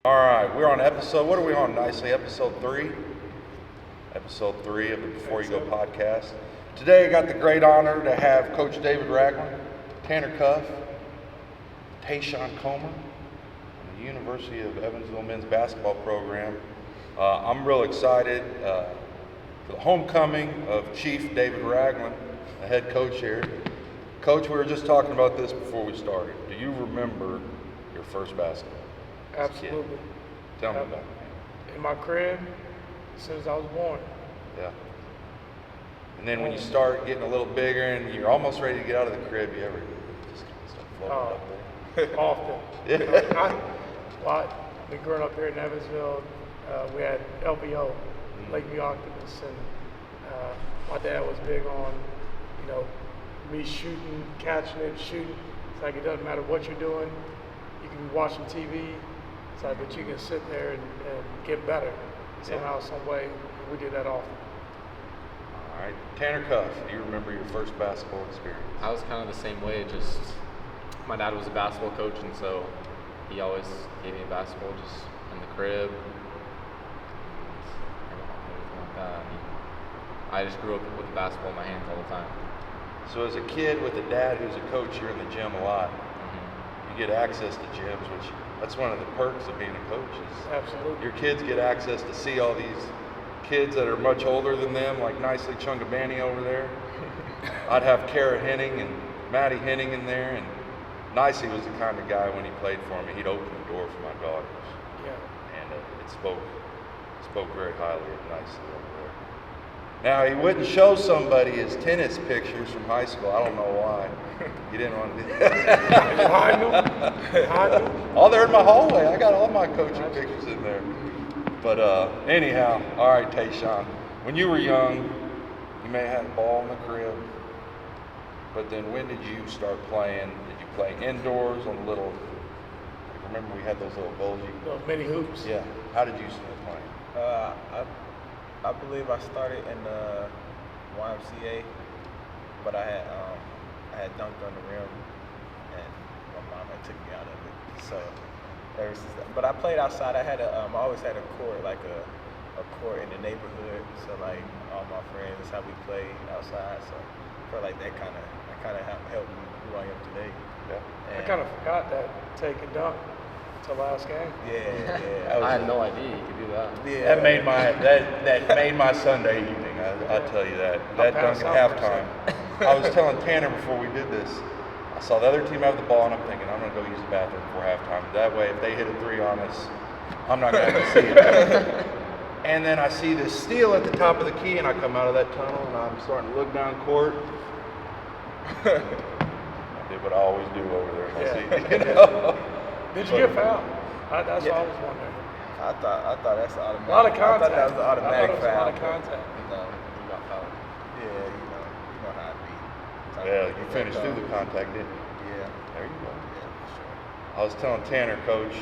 All right, we're on what are we on nicely? Episode 3? Episode 3 of the Before You Go podcast. Today I got the great honor to have Coach David Ragland, Tanner Cuff, Tayshawn Comer, and the University of Evansville men's basketball program. I'm real excited for the homecoming of Chief David Ragland, the head coach here. Coach, we were just talking about this before we started. Do you remember your first basketball? Absolutely. Tell me about it. In my crib, as soon as I was born. Yeah. And then when you start getting a little bigger and you're almost ready to get out of the crib, you ever just start floating up there? Often. Yeah. We growing up here in Evansville, we had LVO, Lakeview Octopus, and my dad was big on, me shooting, catching it, shooting. It's like it doesn't matter what you're doing. You can be watching TV. It's like, but you can sit there and get better somehow, some way. We did that often. All right. Tanner Cuff, do you remember your first basketball experience? I was kind of the same way. Just my dad was a basketball coach, and so he always gave me a basketball just in the crib. And everything like that. I just grew up with the basketball in my hands all the time. So as a kid with a dad who's a coach, you're in the gym a lot. You get access to gyms, which that's one of the perks of being a coach. Absolutely. Your kids get access to see all these kids that are much older than them, like Nicely Chungabani over there. I'd have Kara Henning and Maddie Henning in there, and Nicely was the kind of guy when he played for me, he'd open the door for my daughters. Yeah. And it spoke very highly of Nicely over there. Now, he wouldn't show somebody his tennis pictures from high school. I don't know why. He didn't want to do that. Hide them. Oh, they're in my hallway. I got all my coaching pictures in there. But anyhow, all right, Tayshawn. When you were young, you may have had a ball in the crib. But then when did you start playing? Did you play indoors on the little, remember we had those little goals? Those mini hoops. Yeah. How did you start playing? I believe I started in the YMCA, but I had dunked on the rim, and my mom had took me out of it. So ever since that, but I played outside. I always had a court, like a court in the neighborhood. So like all my friends, that's how we played outside. So I felt like that kind of helped me who I am today. Yeah. I kind of forgot that take a dunk till last game. Yeah. I had no idea you could do that. Yeah. That made my Sunday evening. I'll tell you that. That dunk at halftime. I was telling Tanner before we did this. I saw the other team have the ball, and I'm thinking I'm going to go use the bathroom before halftime. That way, if they hit a three on us, I'm not going to see it. And then I see this steal at the top of the key, and I come out of that tunnel, and I'm starting to look down court. I did what I always do over there in my seat. Did you get fouled? That's what I was wondering. I thought that's automatic. A lot of contact. I thought that was the automatic I thought it was foul. a lot of contact. You got fouled. Yeah, you know how it be. Yeah, you finished through the contact, didn't you? Yeah. There you go. Yeah, for sure. I was telling Tanner, Coach,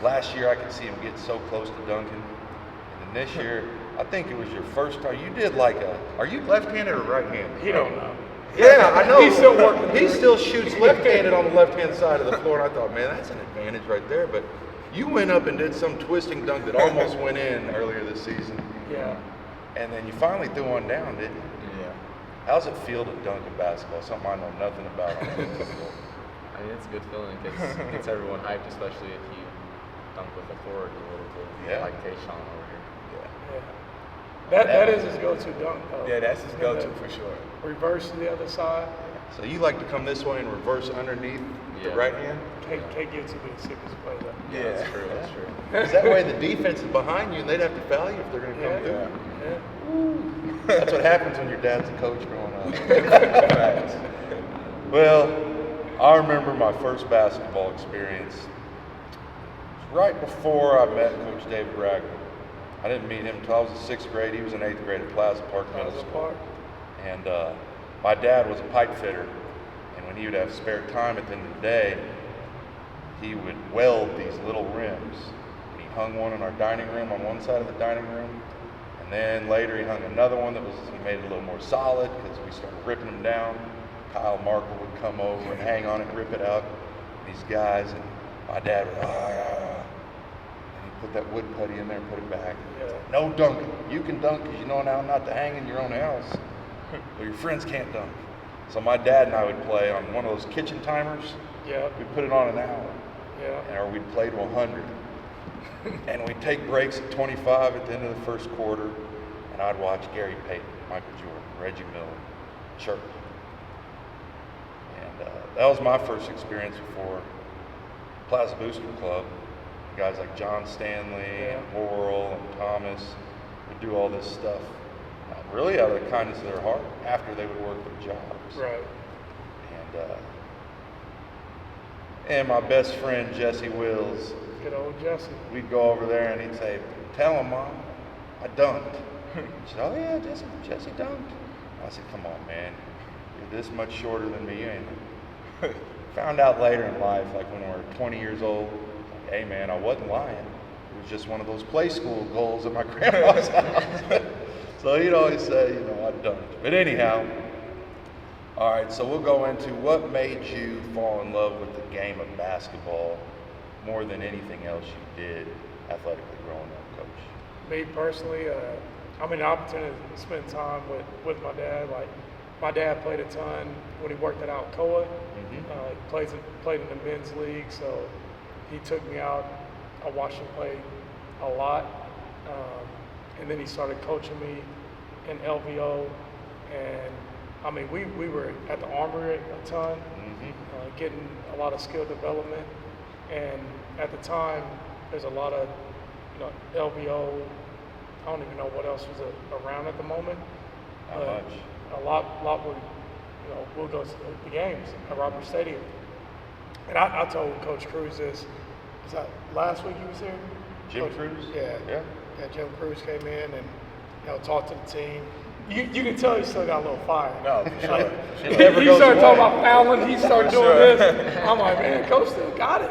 last year I could see him get so close to dunking. And then this year, I think it was your first time. You did are you left-handed or right-handed? He don't know. Yeah, I know. He's still working. He still shoots left-handed on the left-hand side of the floor, and I thought, man, that's an advantage right there. But you went up and did some twisting dunk that almost went in earlier this season. Yeah. And then you finally threw one down, didn't you? Yeah. How's it feel to dunk in basketball? Something I know nothing about. I mean, it's a good feeling. It gets everyone hyped, especially if you dunk with authority a little bit. Yeah. Like Tayshawn over here. Yeah. That is his go-to dunk, though. Yeah, that's his go-to for sure. Reverse to the other side. So you like to come this way and reverse underneath the right hand? Can't get too many seconds to play that. Yeah, That's true. That's true. Because that way the defense is behind you and they'd have to foul you if they're going to come Yeah. through. Yeah. That's what happens when your dad's a coach growing up. Well, I remember my first basketball experience right before I met Coach David Ragland. I didn't meet him until I was in 6th grade. He was in 8th grade at Plaza Park Middle School. And my dad was a pipe fitter. And when he would have spare time at the end of the day, he would weld these little rims. He hung one in our dining room on one side of the dining room. And then later he hung another one he made it a little more solid because we started ripping them down. Kyle Markle would come over and hang on it and rip it out. These guys, and my dad would, and he'd put that wood putty in there and put it back. Yeah. No dunking. You can dunk because you know now not to hang in your own house. But your friends can't dunk. So my dad and I would play on one of those kitchen timers. Yeah. We'd put it on an hour. Yeah. Or we'd play to 100. And we'd take breaks at 25 at the end of the first quarter. And I'd watch Gary Payton, Michael Jordan, Reggie Miller, chirp. And that was my first experience before Plaza Booster Club. Guys like John Stanley and Laurel and Thomas would do all this stuff really out of the kindness of their heart after they would work their jobs. Right. And my best friend Jesse Wills, Good old Jesse. we'd go over there and he'd say, "Tell him, Mom, I dunked." She said, "Oh yeah, Jesse dunked." I said, "Come on, man, you're this much shorter than me, you ain't." Found out later in life, like when we were 20 years old, like, hey man, I wasn't lying. It was just one of those play school goals at my grandma's house. So he'd always say, I dunked. But anyhow, all right, so we'll go into what made you fall in love with the game of basketball more than anything else you did athletically growing up, Coach. Me personally, the opportunity to spend time with my dad. Like, my dad played a ton when he worked at Alcoa. He played in the men's league, so he took me out. I watched him play a lot. And then he started coaching me in LVO. And we were at the Armory a ton, getting a lot of skill development. And at the time, there's a lot of, LVO. I don't even know what else was around at the moment. Not much. A lot would, we'll go to the games at Robert Stadium. And I told Coach Cruz this. Was that last week he was here? Jim Cruz? Yeah, Jim Cruz came in and talked to the team. You can tell he still got a little fire. No, for sure. Like, It never he goes started talking away. about fouling. He started doing this. I'm like, man, Coach still got it.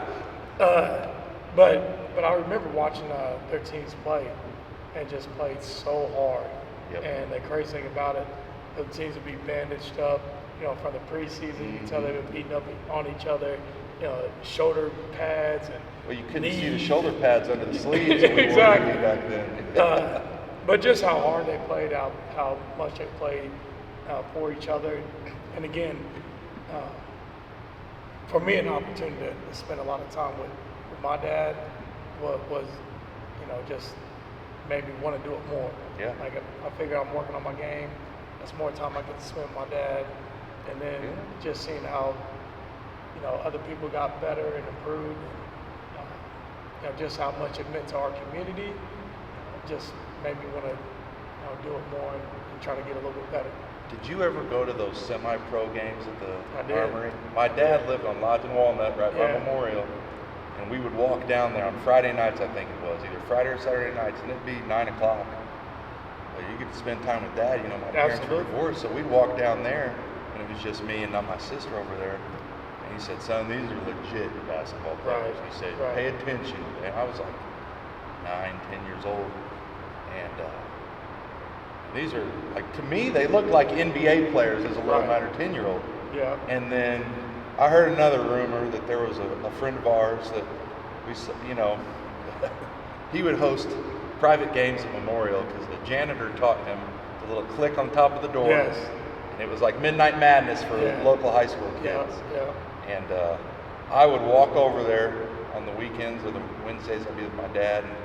But I remember watching their teams play and just played so hard. Yep. And the crazy thing about it, the teams would be bandaged up, from the preseason. You can tell they've been beating up on each other, shoulder pads and Well, you couldn't knees. see the shoulder pads under the sleeves that we Exactly. wore back then. But just how hard they played, how much they played for each other. And again, for me, an opportunity to spend a lot of time with my dad was just made me want to do it more. Yeah. Like, I figure I'm working on my game. That's more time I get to spend with my dad. And then just seeing how, other people got better and improved. Just how much it meant to our community just made me want to do it more and try to get a little bit better. Did you ever go to those semi-pro games at I the did. Armory? My dad lived on Lodge and Walnut right by Memorial, and we would walk down there on Friday nights, I think it was, either Friday or Saturday nights, and it'd be 9 o'clock. You could spend time with Dad. My parents were divorced, so we'd walk down there, and it was just me and not my sister over there. And he said, "Son, these are legit basketball players." Right. He said, Right. "Pay attention." And I was like 9, 10 years old, and these are, like, to me, they look like NBA players as a little 9 or 10-year-old. Yeah. And then I heard another rumor that there was a friend of ours that he would host private games at Memorial because the janitor taught him the little click on top of the door. Yes. And it was like Midnight Madness for local high school kids. Yeah. And I would walk over there on the weekends or the Wednesdays. I'd be with my dad. And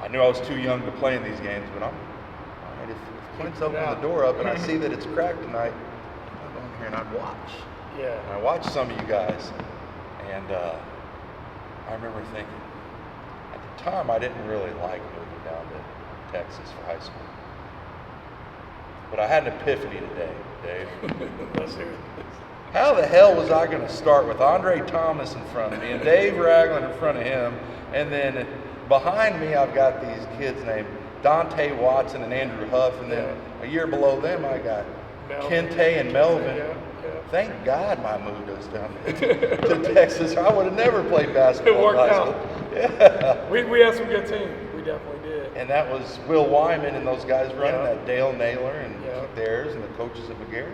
I knew I was too young to play in these games, but all right, if Clint's opened the door up and I see that it's cracked tonight, I'll go in here and I'd watch. Yeah. And I watched some of you guys, and I remember thinking, at the time I didn't really like moving down to Texas for high school. But I had an epiphany today, Dave. Let's hear it. How the hell was I going to start with Andre Thomas in front of me and Dave Ragland in front of him, and then behind me I've got these kids named Dante Watson and Andrew Huff, and then a year below them I got Melvin. Kente and Melvin. Yeah. Thank God my moved us down to Texas. I would have never played basketball. It worked in high out. school. Yeah. We had some good teams. We definitely did. And that was Will Wyman and those guys running that, Dale Naylor and Yeah. Keith Ayers and the coaches at McGarry.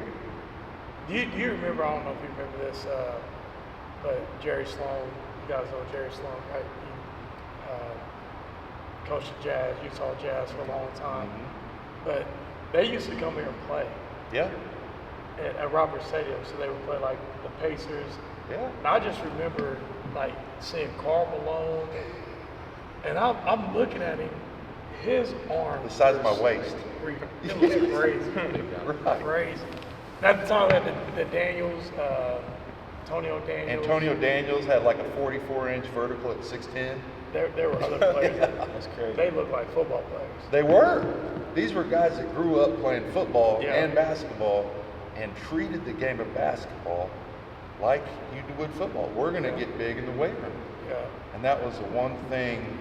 Do you remember, I don't know if you remember this, but Jerry Sloan, you guys know Jerry Sloan, right? coached the Jazz, Utah Jazz for a long time. Mm-hmm. But they used to come here and play Yeah. at Robert Stadium, so they would play like the Pacers. Yeah. And I just remember like seeing Karl Malone, and I'm looking at him, his arm. The size of my waist. It was crazy. Right. Crazy. And at the time, we had the Daniels, Antonio Daniels. Antonio Daniels had like a 44-inch vertical at 6'10". There were other players. That's crazy. They looked like football players. They were. These were guys that grew up playing football Yeah. and basketball and treated the game of basketball like you would football. We're going to get big in the weight room. Yeah. And that was the one thing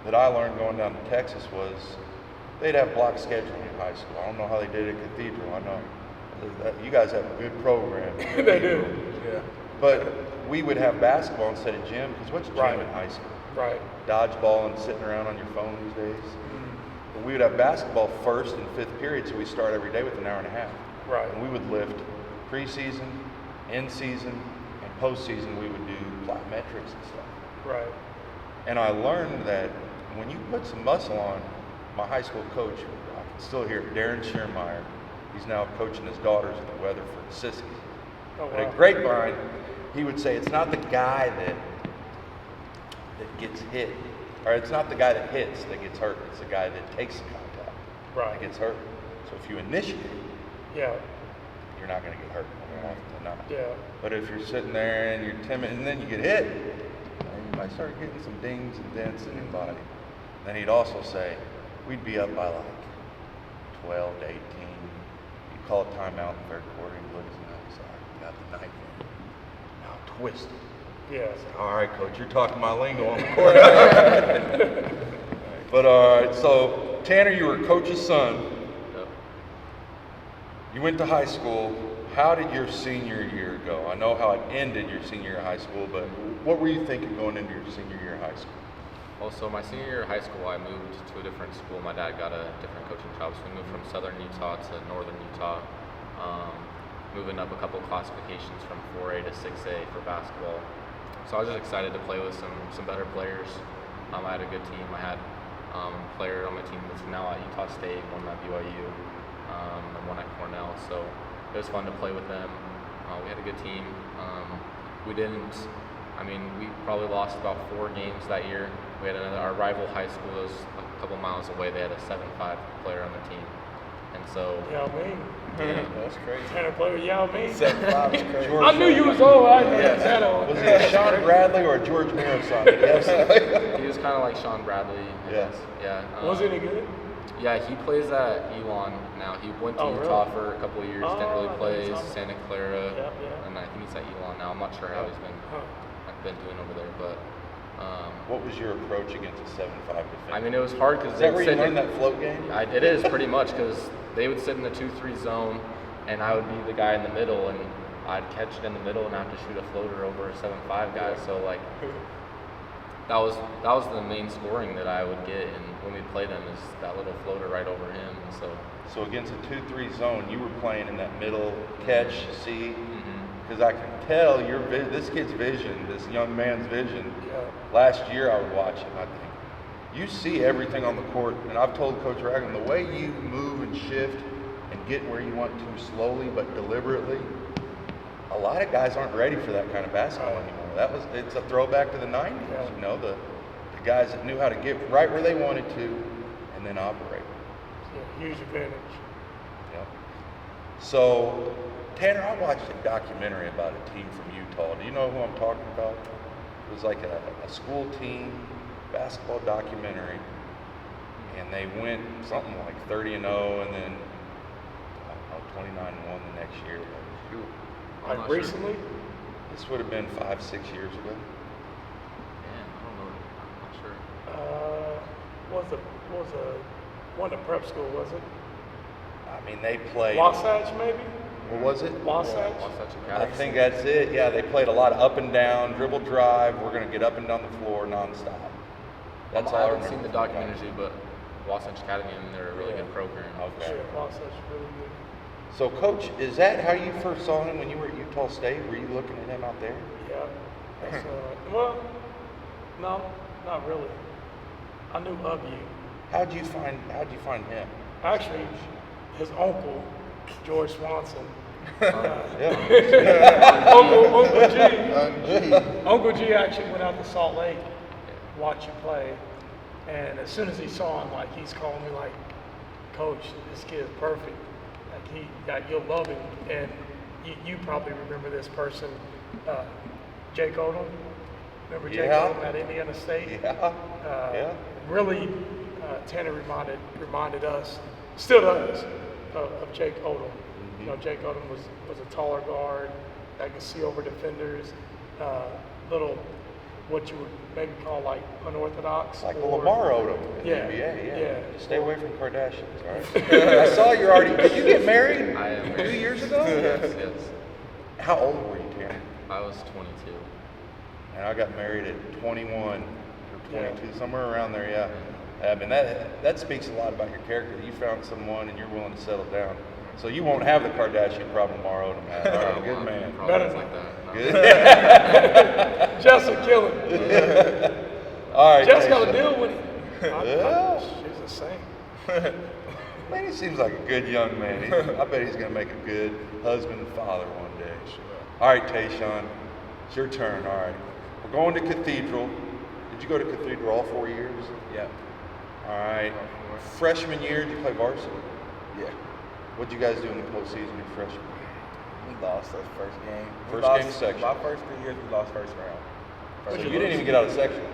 that I learned going down to Texas was they'd have block scheduling in high school. I don't know how they did it at Cathedral. I know that you guys have a good program. They do. Yeah. But we would have basketball instead of gym because what's gym Right. in high school? Right. Dodgeball and sitting around on your phone these days. But we would have basketball first and fifth period, so we start every day with an hour and a half. Right. And we would lift preseason, in season, and postseason. We would do plyometrics and stuff. Right. And I learned that when you put some muscle on, my high school coach, I can still hear it, Darren Schiermeyer, he's now coaching his daughters in the Weatherford Sissies. Oh, But wow. at Grapevine, he would say it's not the guy that gets hit, or it's not the guy that hits that gets hurt, it's the guy that takes the contact Right. that gets hurt. So if you initiate, Yeah. you're not going to get hurt more often than not. Yeah. But if you're sitting there and you're timid and then you get hit, then you might start getting some dings and dents in your body. Then he'd also say, we'd be up by like 12 to 18. You'd call a timeout in the third quarter, he'd look at his knife, sorry, got the knife in. Now twist it. Yeah. All right, coach, you're talking my lingo on the court. But all right, so Tanner, you were coach's son. Yep. You went to high school. How did your senior year go? I know how it ended your senior year of high school, but what were you thinking going into your senior year of high school? Well, so my senior year of high school, I moved to a different school. My dad got a different coaching job, so we moved from southern Utah to northern Utah, moving up a couple classifications from 4A to 6A for basketball. So I was just excited to play with some better players. I had a good team. I had a player on my team that's now at Utah State, one at BYU, and one at Cornell. So it was fun to play with them. We had a good team. We probably lost about 4 games that year. We had our rival high school was a couple miles away. They had a 7'5" player on their team. And so, Yao Ming. That's crazy. Tanner played with Yao Ming. 7'5" is crazy. George- I knew you was old. I knew Yeah. that old. Was it Sean Bradley or George Marason? Yes. he was kind of like Sean Bradley. I Yeah. guess. Yeah. Was it any good? Yeah, he plays at Elon now. He went to Oh, Utah really? for a couple of years, didn't Oh, really I play think so. Santa Clara, Yeah, yeah. and I think he's at Elon now. I'm not sure how he's Huh. been doing over there, but What was your approach against a 7'5" defender? it was hard because Is that where you learned that float game? It is pretty much because they would sit in the 2-3 zone, and I would be the guy in the middle, and I'd catch it in the middle and have to shoot a floater over a 7'5" guy. So like that was the main scoring that I would get, and when we play them is that little floater right over him. So against a 2-3 zone, you were playing in that middle catch, see? Because I can tell this kid's vision, this young man's vision. Yeah. Last year I would watch him, I think. You see everything on the court, and I've told Coach Ragland, the way you move and shift and get where you want to slowly but deliberately, a lot of guys aren't ready for that kind of basketball anymore. It's a throwback to the 90s, Yeah. you know, the guys that knew how to get right where they wanted to and then operate. Yeah, huge advantage. Yep. So, Tanner, I watched a documentary about a team from Utah. Do you know who I'm talking about? It was like a school team basketball documentary, and they went something like 30-0, and then I don't know, 29-1 the next year. I'm Like not sure. recently? This would have been 5-6 years ago. Man, I don't know. I'm not sure. What was one at prep school, was it? I mean, they played. Wasatch, maybe? What was it? Wasatch? Wasatch I Academy. think that's it. Yeah, they played a lot of up and down, dribble drive. We're going to get up and down the floor nonstop. That's all I I haven't remember. seen the documentary, but Wasatch Academy, they're a really Yeah. good program. Okay. Yeah, Wasatch really good. So, Coach, is that how you first saw him when you were at Utah State? Were you looking at him out there? Yeah. That's, well, no, not really. I knew of you. How'd you find him? Actually, his uncle, George Swanson. Yeah. Uncle G actually went out to Salt Lake, watch you play, and as soon as he saw him, like he's calling me like, Coach, this kid is perfect. You'll love him. And you probably remember this person, Jake Odom. Remember Jake Odom at Indiana State? Yeah. Really, Tanner reminded us, still does, of Jake Odom. You know, Jake Odom was a taller guard that could see over defenders, little, what you would maybe call like unorthodox. Like the Lamar Odom in the Yeah, NBA, yeah. Stay away from Kardashians, all right? I saw you're already, did you get married I am 2 years ago? Yes. How old were you, Tanner? I was 22. And I got married at 21 or 22, somewhere around there, yeah. I mean, that speaks a lot about your character. You found someone and you're willing to settle down. So you won't have the Kardashian problem Lamar Odom had. All right, good man. Problems like that. No. Good. Jess will kill him. All right. Jess got Tayshawn. to deal with it. Yeah. She's a saint. Man, he seems like a good young man. I bet he's going to make a good husband and father one day. Sure. All right, Tayshawn, it's your turn. All right. We're going to Cathedral. Did you go to Cathedral all 4 years? Yeah. All right. Freshman year, did you play varsity? Yeah. What'd you guys do in the postseason your freshman? We lost that first game. First game section. My first 3 years, we lost first round. So you didn't even get out of sections.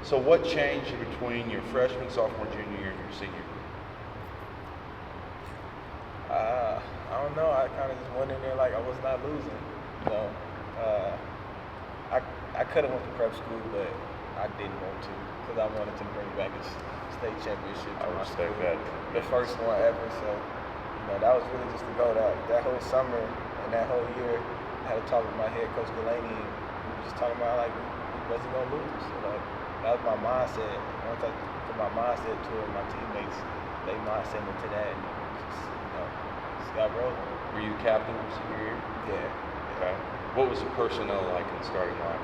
So what changed between your freshman, sophomore, junior year, and your senior year? I don't know. I kind of just went in there like I was not losing. You know, I could have went to prep school, but I didn't want to because I wanted to bring back a state championship to my school. that. The first one ever. So, you know, that was really just to go that whole summer and that whole year. I had a talk with my head coach Delaney, and we were just talking about like we wasn't gonna lose. So, like that was my mindset. Once I put my mindset to it, my teammates, they mindset into that, and just, you know, just got rolling. Were you captain your senior year? Yeah. Okay. What was the personnel like in the starting line?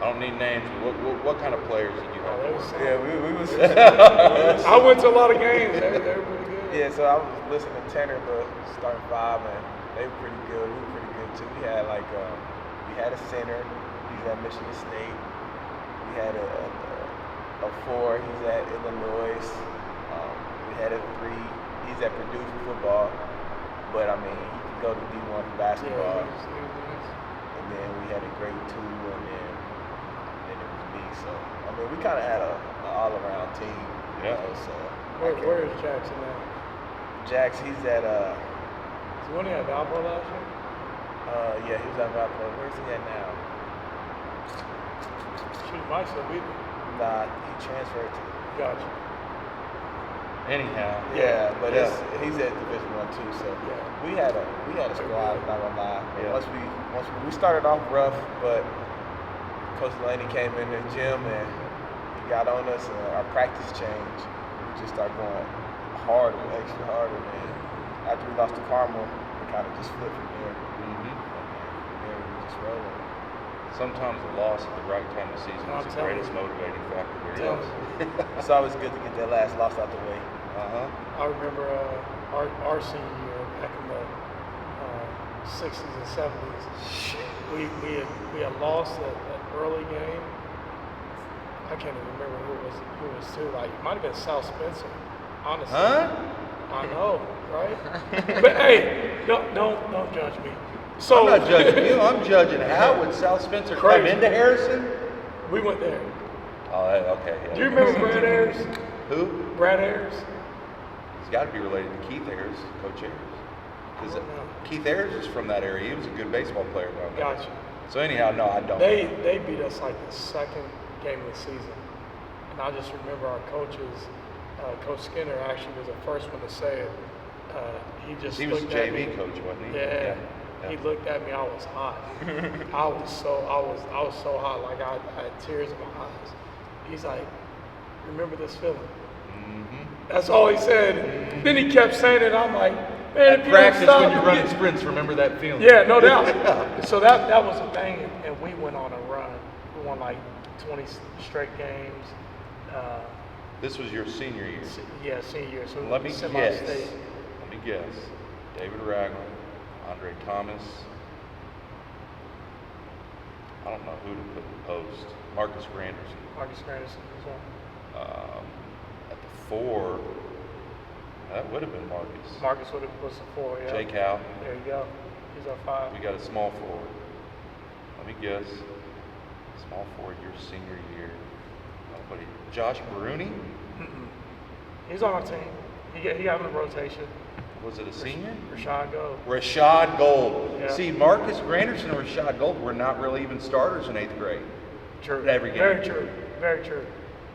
I don't need names, but what kind of players did you have? Yeah, we was. I went to a lot of games. They were pretty good. Yeah, so I was listening to Tanner, but starting five, and they were pretty good. We were pretty good too. We had like we had a center. He's at Michigan State. We had a four. He's at Illinois. We had a three. He's at Purdue for football. But I mean, he could go to D1 for basketball. And then we had a grade two, and then it was me. So I mean, we kind of had an all-around team. Yeah. You know, so Where is Jackson now? Jax, he's at So when he had Valpo last year? yeah, he was at Valpo. Where's he at now? Shoot, might still be there. Nah, he transferred to. Gotcha. Anyhow. Yeah, but Yeah. he's at Division I too. So Yeah. we had a squad. Not gonna lie. Yeah. Once we started off rough, but Coach Delaney came in the gym and he got on us, and our practice changed. We just started going harder, extra harder, man. After we lost to Carmel, we kind of just flipped from there. Mm-hmm. Yeah, we were just rolling. Sometimes the loss at the right time of the season I'm is the telling greatest you. motivating factor there Tell is. me. It's always good to get that last loss out the way. Uh-huh. I remember our senior year back in the 60s and 70s. We had lost that early game. I can't even remember who it was to. Like it might have been South Spencer, honestly. Huh? I know, right? But hey, don't judge me. So I'm not judging you. I'm judging how would South Spencer come Crazy. into Harrison? we went there. Oh, okay. Yeah. Do you remember Brad Ayers? Who? Brad Ayers? He's got to be related to Keith Ayers, Coach Ayers. Because don't know. Keith Ayers is from that area. He was a good baseball player down there. Gotcha. So anyhow, no, I don't. They beat us like the second game of the season, and I just remember our coaches. Coach Skinner actually was the first one to say it. He just He was a looked at JV me. coach, wasn't he? Yeah. He looked at me. I was hot. I was so hot. Like I had tears in my eyes. He's like, "Remember this feeling?" Mm-hmm. That's all he said. Then he kept saying it. I'm like, "Man, if you don't Practice stop, when you're you running get-" sprints. Remember that feeling. Yeah, no doubt. So that was a thing, and we went on a run. We won like 20 straight games. This was your senior year. Yeah, senior year. So Let me guess. semi-state. Let me guess. David Ragland, Andre Thomas. I don't know who to put in post. Marcus Granderson. Marcus Granderson as well. At the 4, that would have been Marcus. Marcus was the 4, yeah. Jake Howe. There you go. He's our 5. We got a small forward. Let me guess. Small forward your senior year. Nobody. Josh Baruni? Mm-mm. He's on our team. He got in the rotation. Was it a senior? Rashad Gold. Rashad Gold. Yeah. See, Marcus Granderson and Rashad Gold were not really even starters in 8th grade. True. Every game. Very true. Very true.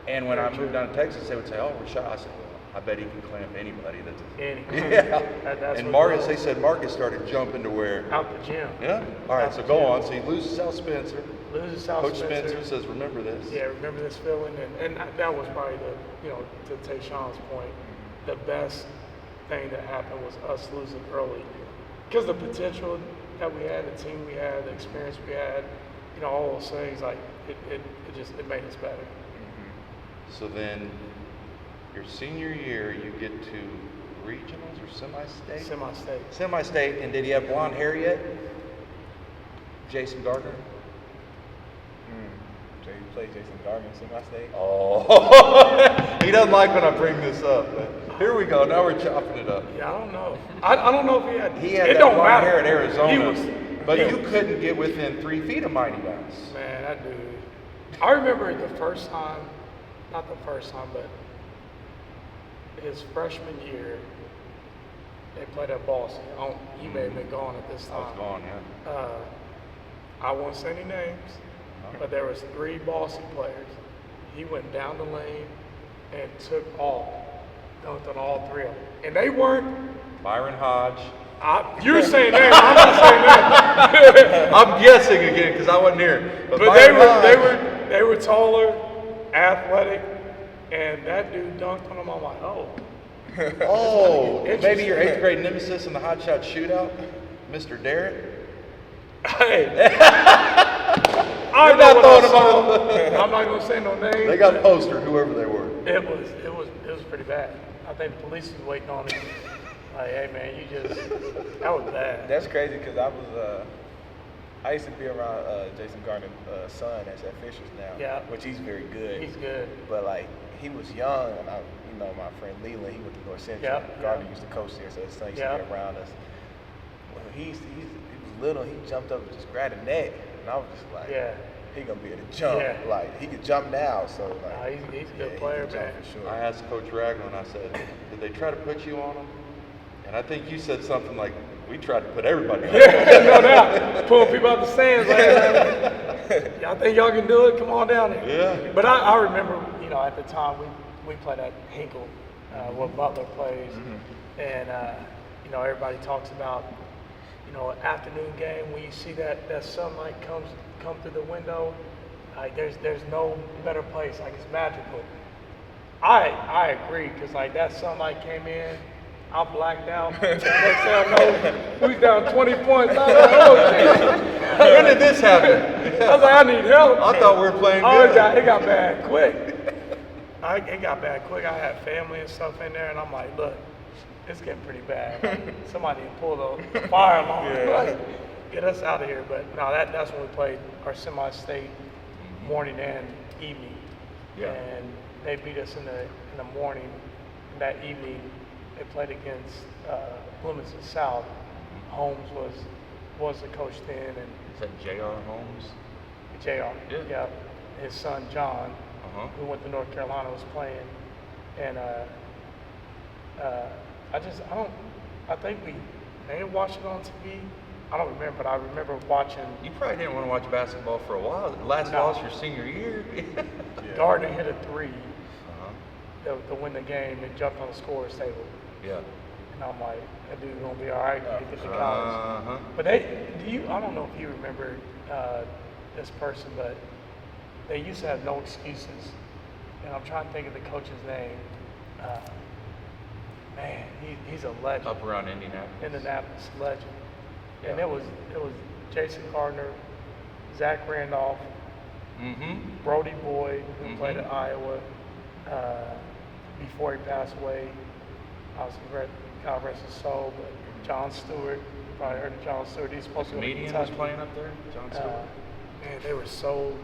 And when Very I moved down to Texas, they would say, "Oh, Rashad." I said, "I bet he can clamp anybody." That's Yeah. and what Marcus, it they was. said Marcus started jumping to where. Out the gym. Yeah. All right. Out So the go gym. on. So he loses South Spencer. Loses South Coach Spencer. Spencer says, "Remember this." Yeah, remember this feeling, and that was probably to Tayshawn's point, the best thing that happened was us losing early, because the potential that we had, the team we had, the experience we had, all those things, like it made us better. So then, your senior year, you get to regionals or semi-state? Semi-state. Semi-state, and did he have blonde hair yet? Jason Gardner? So you played Jason Gardner in semi-state? Oh, he doesn't like when I bring this up, but here we go. Now we're chopping it up. Yeah, I don't know. I don't know if he had. He had it that don't blonde matter. hair at Arizona, He was, but you couldn't get within 3 feet of Mighty Mouse. Man, that dude. I remember the first time, not the first time, but his freshman year, they played at Boston. You may have been gone at this I time. was gone, yeah. I won't say any names, but there was 3 Boston players. He went down the lane and took off, dunked on all 3 of them. And they weren't. Byron Hodge. You're saying names. I'm not saying names. I'm guessing again because I wasn't here. But Byron Hodge. they were taller, athletic, and that dude dunked on them. I'm like, oh. Oh, maybe Interesting. your 8th grade nemesis in the hot shot shootout, Mr. Derrick. Hey. You're not throwing them on. I'm not gonna say no names. They got but postered, whoever they were. It was pretty bad. I think the police was waiting on him. Like, hey man, that was bad. That's crazy because I used to be around Jason Gardner's son that's at Fisher's now, Yeah. which he's very good. He's good. But like he was young, and my friend Leland, he went to North Central. Yeah, Gardner yeah. used to coach there, so his son used Yeah. to be around us. When he was little, he jumped up and just grabbed a net, and I was just like, Yeah. he gonna be able to jump. Yeah. Like he could jump now, so like Nah, he's a good he player, can jump man. for sure. I asked Coach Ragland, I said, did they try to put you on him? And I think you said something like, we tried to put everybody on him. No doubt. Pulling people out the stands like, y'all think y'all can do it? Come on down there. Yeah. But I remember, at the time we played at Hinkle, where Butler plays, and everybody talks about, an afternoon game when you see that sunlight come through the window. Like there's no better place. Like it's magical. I agree because like that sunlight came in. I blacked out. Next thing I know, we was down 20 points. I was like, oh, Jesus. When did this happen? I was like, I need help. I thought we were playing Oh, good. it got bad quick. It got bad quick. I had family and stuff in there, and I'm like, look, it's getting pretty bad. Like, somebody pull the fire alarm. Like, get us out of here. But no, that's when we played our semi-state morning and evening. Yeah. And they beat us in the morning. And that evening, they played against Bloomington South. Holmes was the coach then, and Is that J.R. Holmes? JR. Yeah. His son John, Uh-huh. who went to North Carolina, was playing, and I think we may have watched it on TV. I don't remember, but I remember watching. You probably didn't want to watch basketball for a while. The last No. loss your senior year. Gardner hit a 3 Uh-huh. to win the game and jumped on the scorer's table, Yeah. and I'm like, that dude's gonna be all right when he gets to college. Uh-huh. But I don't know if you remember this person, but they used to have no excuses. And I'm trying to think of the coach's name. Man, he's a legend. Up around Indianapolis. Indianapolis legend. And Yeah. it was Jason Gardner, Zach Randolph, Mm-hmm. Brody Boyd, who Mhm. played at Iowa, before he passed away, obviously, God rest his soul, but John Stewart, you probably heard of John Stewart. He's supposed to be Comedian was playing up there, John Stewart. Man, they were so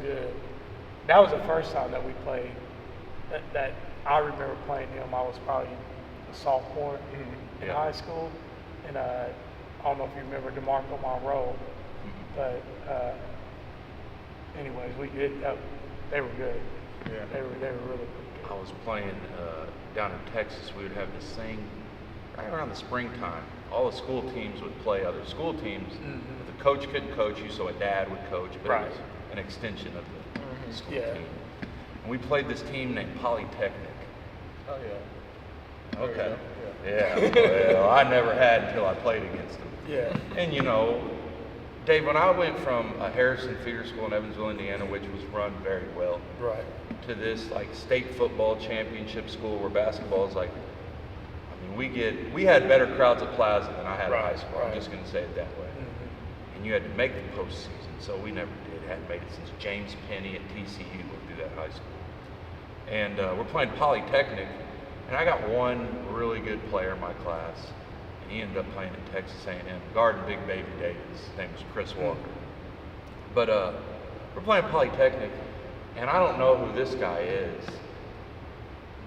good. That was the first time that we played. That I remember playing him. I was probably a sophomore in high school, and I don't know if you remember DeMarco Monroe, but anyways, they were good. Yeah. They were really good. I was playing down in Texas. We would have this thing right around the springtime. All the school teams would play other school teams. But the coach couldn't coach you, so a dad would coach, but it was an extension of the school team. And we played this team named Polytechnic. Oh yeah. Okay. Yeah. Well, I never had until I played against them. Yeah. And you know, Dave, when I went from a Harrison Feeder School in Evansville, Indiana, which was run very well, Right. to this like state football championship school where basketball is like, I mean, we had better crowds at Plaza than I had at high school. I'm just going to say it that way. And you had to make the postseason, so we never did. Hadn't made it since James Penny at TCU went through that high school. And we're playing Polytechnic, and I got one really good player in my class, and he ended up playing at Texas A&M. Guard and Big Baby Davis. His name was Chris Walker. But we're playing Polytechnic, and I don't know who this guy is,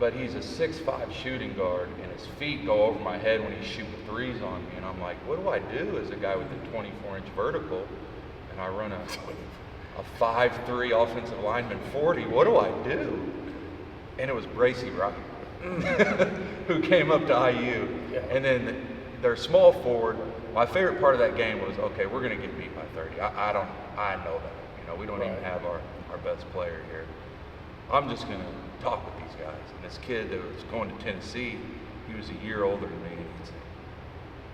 but he's a 6'5" shooting guard, and his feet go over my head when he's shooting threes on me, and I'm like, what do I do as a guy with a 24-inch vertical, and I run a 5'3" offensive lineman 40, what do I do? And it was Bracy Wright, who came up to IU, and then their small forward. My favorite part of that game was, okay, we're going to get beat by 30. I know that. You know, we don't even have our best player here. I'm just going to talk with these guys. And this kid that was going to Tennessee, he was a year older than me, and he'd say,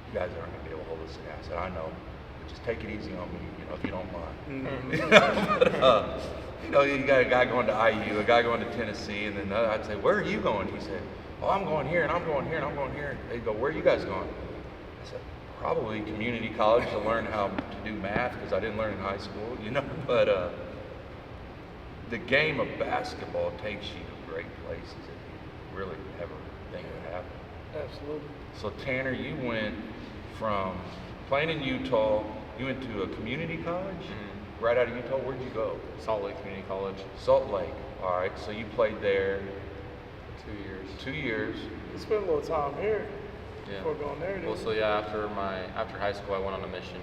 you guys aren't going to be able to hold this thing. I said, I know, but just take it easy on me, you know, if you don't mind. But, you know, you got a guy going to IU, a guy going to Tennessee, and then I'd say, where are you going? He said, oh, I'm going here, and I'm going here, and I'm going here. And they'd go, where are you guys going? I said, probably community college to learn how to do math, because I didn't learn in high school, you know. But the game of basketball takes you to great places that you really never think would happen. Absolutely. So Tanner, you went from playing in Utah, you went to a community college? Right out of Utah, where'd you go? Salt Lake Community College. Salt Lake. All right, so you played there 2 years. 2 years. You spent a little time here Yeah. before going there. Well, so yeah, after high school, I went on a mission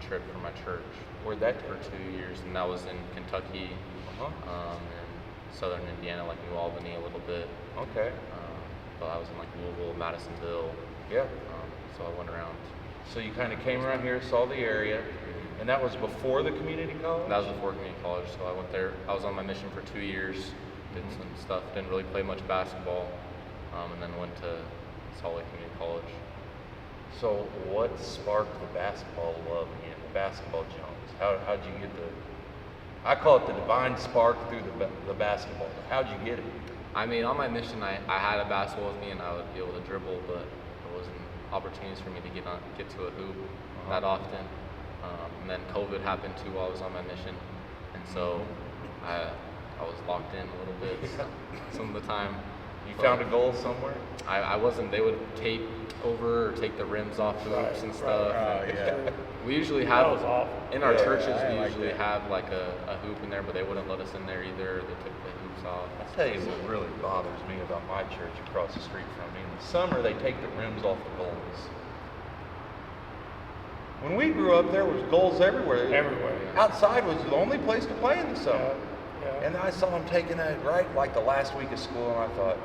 trip for my church. Where'd that For take 2 years, and that was in Kentucky, and southern Indiana, like New Albany a little bit. Okay. But I was in like Louisville, Madisonville. Yeah. So I went around. So you kind of came around here, saw the area, and that was before the community college? That was before community college, so I went there. I was on my mission for 2 years, did some stuff, didn't really play much basketball, and then went to Salt Lake Community College. So what sparked the basketball love in the basketball Jones? How'd you get I call it the divine spark through the basketball. How'd you get it? I mean, on my mission, I had a basketball with me, and I would be able to dribble, but there wasn't opportunities for me to get to a hoop that often. And then COVID happened too while I was on my mission, and so I was locked in a little bit some of the time. You found a goal somewhere? I wasn't. They would tape over or take the rims off the hoops and stuff. And we usually have That was awful. in our churches. I We like usually that. have like a hoop in there, but they wouldn't let us in there either. They took the hoops off. I'll tell you what really bothers me about my church across the street from me. In the summer, they take the rims off the goals. When we grew up, there was goals everywhere. Everywhere. Outside was the only place to play in the summer. Yeah. And I saw them taking that right like the last week of school, and I thought,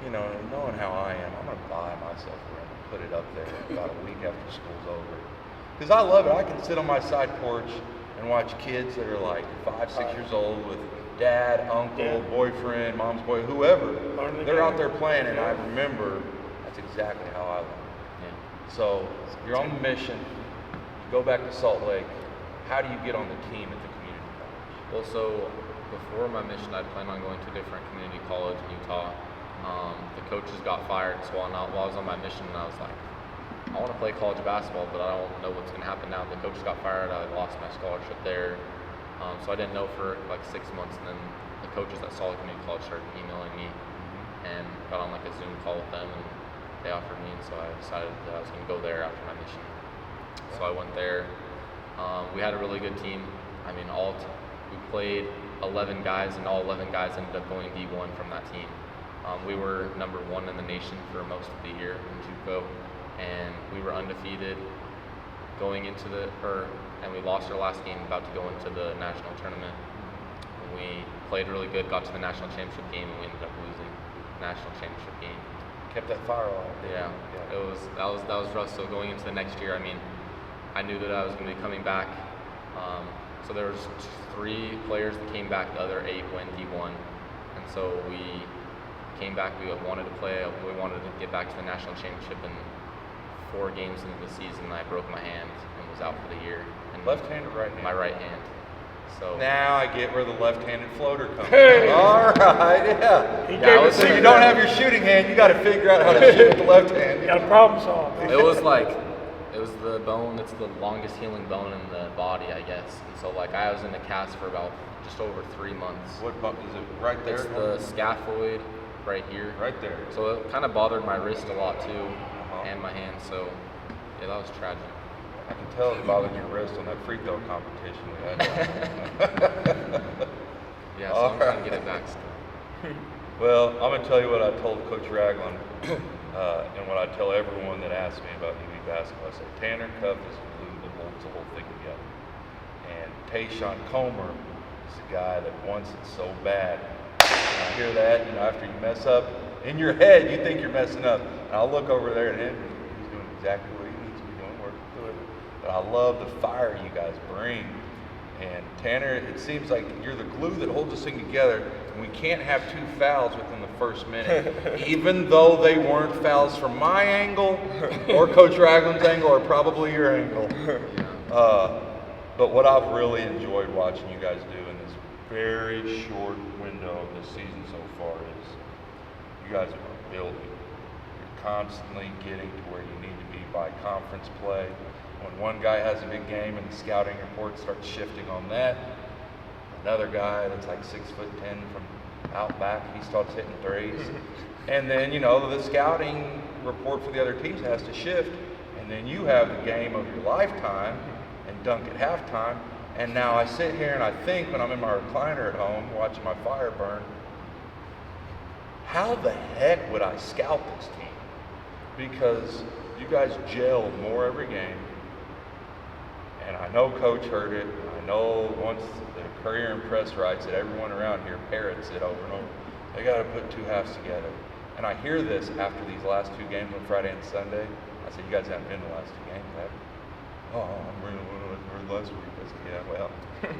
you know, knowing how I am, I'm going to buy myself a rim and put it up there about a week after school's over. Because I love it. I can sit on my side porch and watch kids that are like 5, 6 years old with dad, uncle, boyfriend, mom's boy, whoever. They're out there playing, and I remember that's exactly how I learned. Yeah. So you're on the mission. You go back to Salt Lake. How do you get on the team at the community college? Well, so before my mission, I'd planned on going to a different community college in Utah. The coaches got fired, so while I was on my mission, I was like, I want to play college basketball, but I don't know what's going to happen now. The coaches got fired. I lost my scholarship there, so I didn't know for like 6 months. And then the coaches at Salt Lake Community College started emailing me, and got on like a Zoom call with them, and they offered me, and so I decided that I was going to go there after my mission. So I went there. We had a really good team. I mean, we played 11 guys, and all 11 guys ended up going D1 from that team. We were number 1 in the nation for most of the year in JUCO, and we were undefeated going into and we lost our last game about to go into the national tournament. We played really good, got to the national championship game, and we ended up losing the national championship game. Kept that fire on. Yeah. That was rough. So going into the next year, I mean, I knew that I was going to be coming back. So there was 3 players that came back. The other 8 went D1, and so we came back. We wanted to play. We wanted to get back to the national championship. And 4 games into the season, I broke my hand and was out for the year. And Left hand or right hand? My right hand. So now I get where the left-handed floater comes from. All right, yeah. So you don't have your shooting hand, you got to figure out how to shoot with the left hand. You got a problem solved. it was the bone. It's the longest healing bone in the body, I guess. And so like I was in the cast for about just over 3 months. What bump is it? Right there? It's the scaphoid right here. Right there. So it kind of bothered my wrist a lot too, and my hand. So yeah, that was tragic. I can tell it bothered your wrist on that free throw competition we had. Yeah, so I'm trying to get it back still. Well, I'm going to tell you what I told Coach Ragland and what I tell everyone that asks me about UE basketball. I said, Tanner Cuff is the glue that holds the whole thing together. And Tayshawn Comer is the guy that wants it so bad. And I hear that, after you mess up, in your head you think you're messing up. And I'll look over there at him, and he's doing exactly what he needs to be doing, working through it. But I love the fire you guys bring. And Tanner, it seems like you're the glue that holds this thing together, and we can't have 2 fouls within the first minute, even though they weren't fouls from my angle, or Coach Ragland's angle, or probably your angle. But what I've really enjoyed watching you guys do in this very short window of this season so far is you guys are building. You're constantly getting to where you need to be by conference play. When one guy has a big game and the scouting report starts shifting on that, another guy that's like 6'10" from out back, he starts hitting threes. And then, the scouting report for the other teams has to shift. And then you have the game of your lifetime and dunk at halftime. And now I sit here and I think when I'm in my recliner at home watching my fire burn, how the heck would I scout this team? Because you guys gel more every game. And I know Coach heard it. I know once the Courier and Press writes it, everyone around here parrots it over and over. They got to put 2 halves together. And I hear this after these last 2 games on Friday and Sunday. I said, you guys haven't been to the last 2 games, have you? Oh, I'm really last week. I said, yeah, well,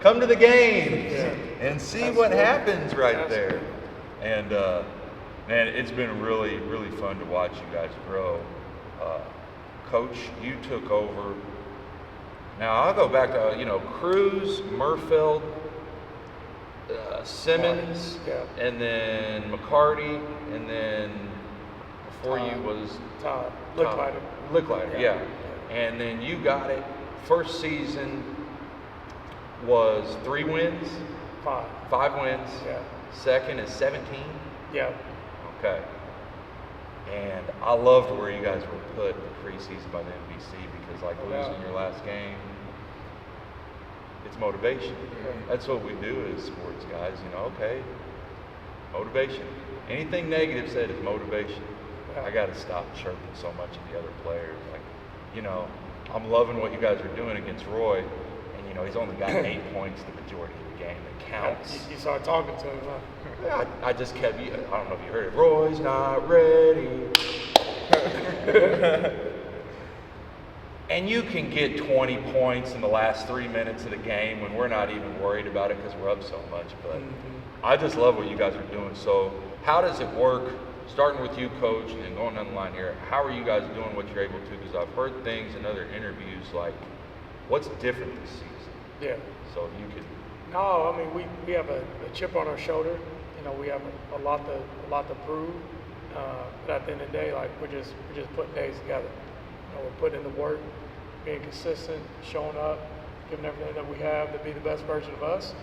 come to the games and see what happens right there. And man, it's been really, really fun to watch you guys grow. Coach, you took over. Now, I'll go back to, Cruz, Murfeld, Simmons, and then McCarty, and then before you was Licklider, yeah. And then you got it. First season was 3 wins? 5. 5 wins? Yeah. Second is 17? Yeah. Okay. And I loved where you guys were put in preseason by the NBC because, like, losing your last game, it's motivation. That's what we do as sports guys, okay, motivation. Anything negative said is motivation. I got to stop chirping so much of the other players. Like, I'm loving what you guys are doing against Roy, and, he's only got 8 points the majority of the game. It counts. You started talking to him, huh? Yeah, I just kept, I don't know if you heard it, Roy's not ready. And you can get 20 points in the last 3 minutes of the game when we're not even worried about it because we're up so much. But I just love what you guys are doing. So how does it work, starting with you, Coach, and then going down the line here, how are you guys doing what you're able to? Because I've heard things in other interviews like, what's different this season? Yeah. So you can... No, I mean, we have a chip on our shoulder. We have a lot to prove. But at the end of the day, like we're just putting days together. We're putting in the work, being consistent, showing up, giving everything that we have to be the best version of us.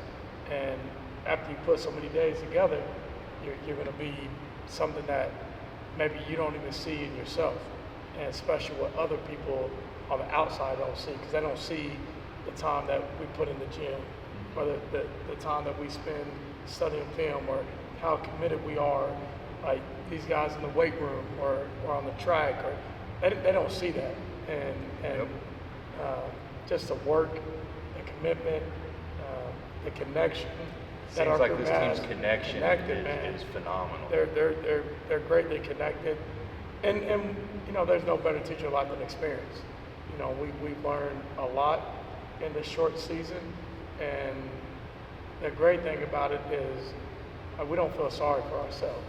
And after you put so many days together, you're going to be something that maybe you don't even see in yourself, and especially what other people on the outside don't see, because they don't see the time that we put in the gym, or the time that we spend studying film, or how committed we are, like these guys in the weight room or on the track, or they don't see that, and just the work, the commitment, the connection. That Seems our like group this has. team's connection is phenomenal. They're greatly connected, and you know, there's no better teacher of life than experience. You know, we've learned a lot in this short season, and the great thing about it is we don't feel sorry for ourselves.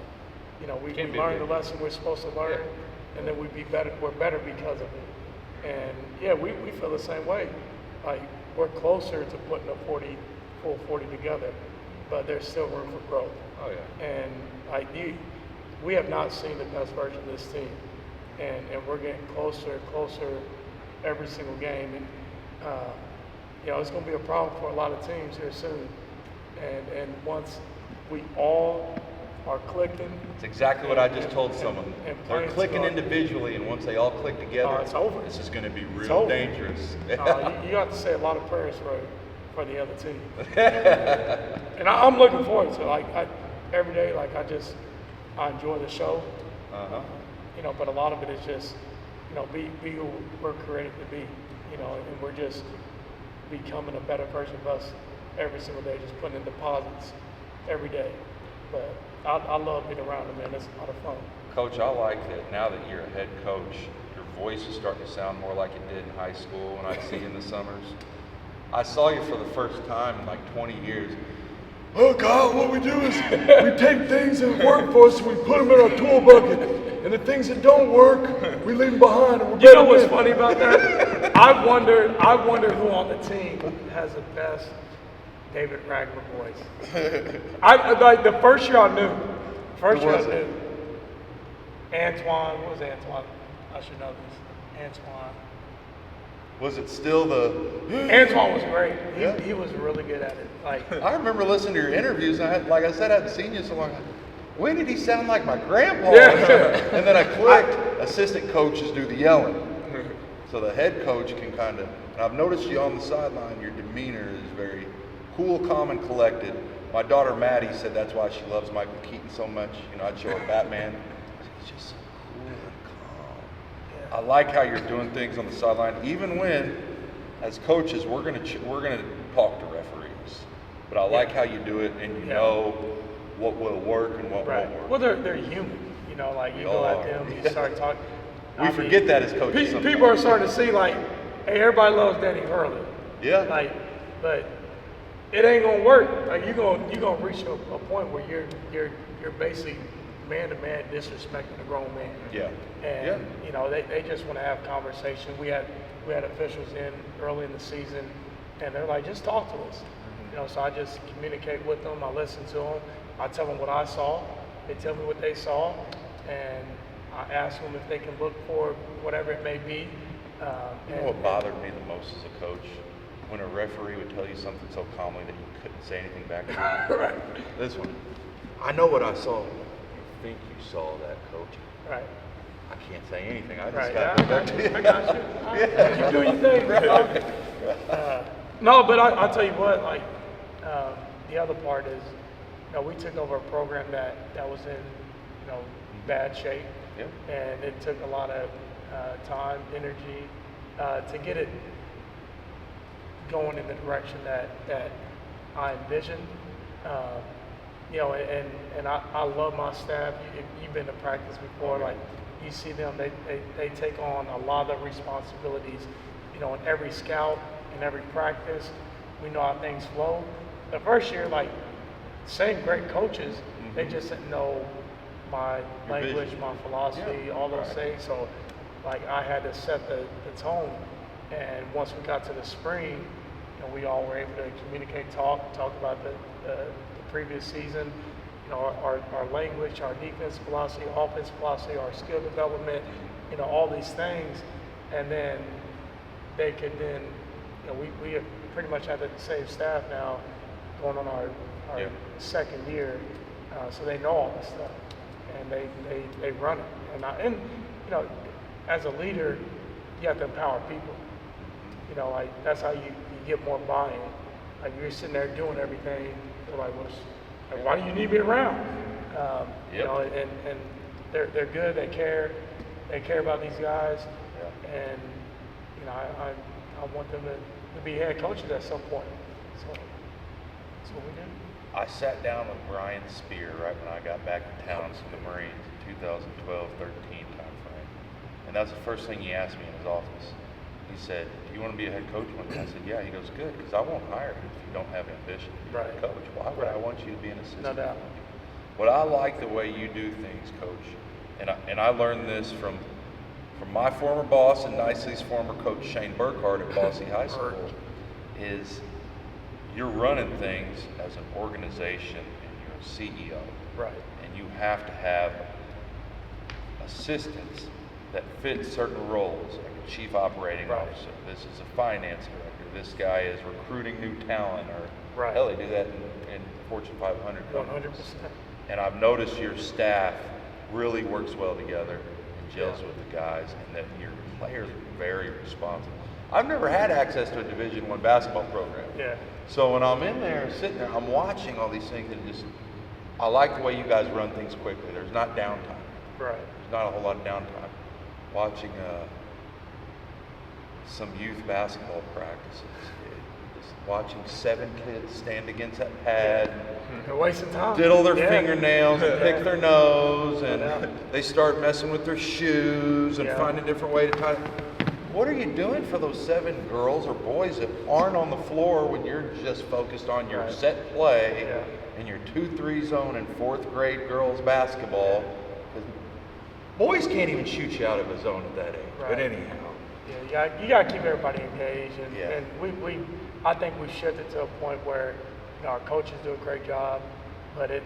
You know, we learn the lesson we're supposed to learn, and then we're better because of it. And yeah, we feel the same way. Like, we're closer to putting a full 40 together, but there's still room for growth. Oh yeah. And we have not seen the best version of this team, and we're getting closer and closer every single game. And you know, it's going to be a problem for a lot of teams here soon. And once we all are clicking, It's exactly what I just told someone. They're clicking together. individually, and once they all click together, It's over. this is going to be It's real over. dangerous. you have to say a lot of prayers for the other team. And I'm looking forward to it. Every day, I enjoy the show. Uh-huh. You know, but a lot of it is just, you know, be who we're created to be. You know, and we're just becoming a better version of us every single day, just putting in deposits every day. But I love being around them, man. It's a lot of fun. Coach, I like that now that you're a head coach, your voice is starting to sound more like it did in high school when I'd see you in the summers. I saw you for the first time in like 20 years. Oh, Kyle, what we do is we take things that work for us and we put them in our tool bucket. And the things that don't work, we leave them behind. And You know what's funny about that? I wonder who on the team has the best David Ragland voice. I like the first year I knew. First year I knew. Antoine, what was Antoine? I should know this. Antoine. Was it still the... Antoine was great. Yeah. He was really good at it. Like, I remember listening to your interviews, and like I said, I hadn't seen you so long. When did he sound like my grandpa? Yeah. And then I clicked, assistant coaches do the yelling. So the head coach can kind of, and I've noticed you on the sideline, your demeanor is very cool, calm, and collected. My daughter Maddie said that's why she loves Michael Keaton so much. You know, I'd show her Batman. He's just so cool and calm. I like how you're doing things on the sideline, even when, as coaches, we're gonna talk to referees. But I like how you do it, and you know what will work and what won't work. well, they're human. You know, like you go at them, you start talking. We forget that as coaches. People are starting to see like, hey, everybody loves Danny Hurley. Yeah. Like, but it ain't gonna work. Like you gonna reach a point where you're basically man-to-man disrespecting a grown man. Yeah. And you know, they just want to have conversation. We had officials in early in the season, and they're like, just talk to us. You know, so I just communicate with them. I listen to them. I tell them what I saw. They tell me what they saw, and I ask them if they can look for whatever it may be. You know what bothered me the most as a coach? When a referee would tell you something so calmly that you couldn't say anything back to him. Right. This one. I know what I saw. You think you saw that, coach? Right. I can't say anything. I just Right. got to go back to you. I got you. You do your thing. Right. No, but I'll tell you what. Like the other part is, you know, we took over a program that was in, you know, bad shape, and it took a lot of time, energy to get it going in the direction that I envisioned. You know, and I love my staff. You've been to practice before, like you see them, they take on a lot of responsibilities, you know, in every scout, in every practice. We know how things flow. The first year, like, same great coaches, they just didn't know my language, my philosophy, all those things. So, like, I had to set the tone. And once we got to the spring, you know, we all were able to communicate, talk about the previous season, you know, our language, our defense philosophy, offense philosophy, our skill development, you know, all these things. And then they could then, you know, we have pretty much had the same staff now going on our second year, so they know all this stuff. and they run it. And you know, as a leader, you have to empower people. You know, like that's how you get more buy-in. Like you're sitting there doing everything, they're like, why do you need me around? You know, and they're good. They care about these guys, and you know, I want them to be head coaches at some point. So that's what we do. I sat down with Brian Spear right when I got back to town from the Marines in 2012-13 timeframe, and that's the first thing he asked me in his office. He said, "Do you want to be a head coach one day?" I said, "Yeah." He goes, "Good, because I won't hire you if you don't have ambition to be a head coach. Why would I want you to be an assistant?" No doubt. But I like the way you do things, Coach, and I learned this from my former boss and Nicely's former coach Shane Burkhardt at Bossy High School. Is you're running things as an organization and you're a CEO, right? And you have to have assistants that fit certain roles, like a chief operating officer. This is a finance director. This guy is recruiting new talent, or hell, they do that in Fortune 500 companies. 100%. And I've noticed your staff really works well together and gels with the guys, and that your players are very responsible. I've never had access to a Division I basketball program. Yeah. So when I'm in there, sitting there, I'm watching all these things, and I like the way you guys run things quickly. There's not downtime. Right. There's not a whole lot of downtime. Watching some youth basketball practices, just watching 7 kids stand against that pad, they're wasting time, diddle their fingernails, and pick their nose, and they start messing with their shoes and find a different way to tie. What are you doing for those 7 girls or boys that aren't on the floor when you're just focused on your set play and your 2-3 zone in 4th grade girls basketball? Boys can't even shoot you out of a zone at that age. But anyhow. Yeah, you got to keep everybody engaged, and I think we've shifted to a point where you know, our coaches do a great job, but it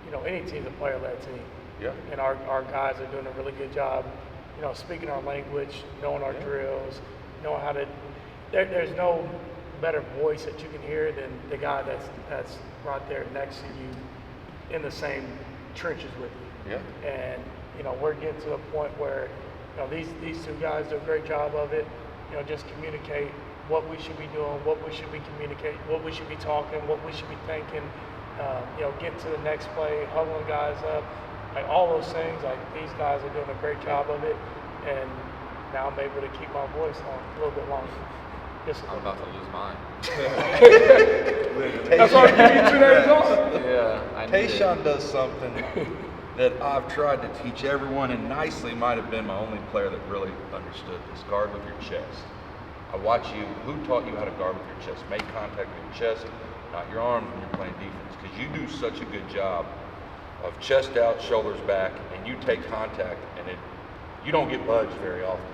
you know, any team's a player-led team. Yeah. And our guys are doing a really good job, you know, speaking our language, knowing our drills, knowing how to. There's no better voice that you can hear than the guy that's right there next to you in the same trenches with you. Yeah. And you know, we're getting to a point where you know these 2 guys do a great job of it. You know, just communicate what we should be doing, what we should be communicating, what we should be talking, what we should be thinking. You know, get to the next play, huddling guys up, like all those things. Like these guys are doing a great job of it, and now I'm able to keep my voice on a little bit longer. I'm about to lose mine. That's why I give you 2 days off. Yeah. Tayshawn does something that I've tried to teach everyone, and Nicely might have been my only player that really understood this. Guard with your chest. I watch you. Who taught you how to guard with your chest? Make contact with your chest, not your arms when you're playing defense, because you do such a good job of chest out, shoulders back, and you take contact, and you don't get budged very often.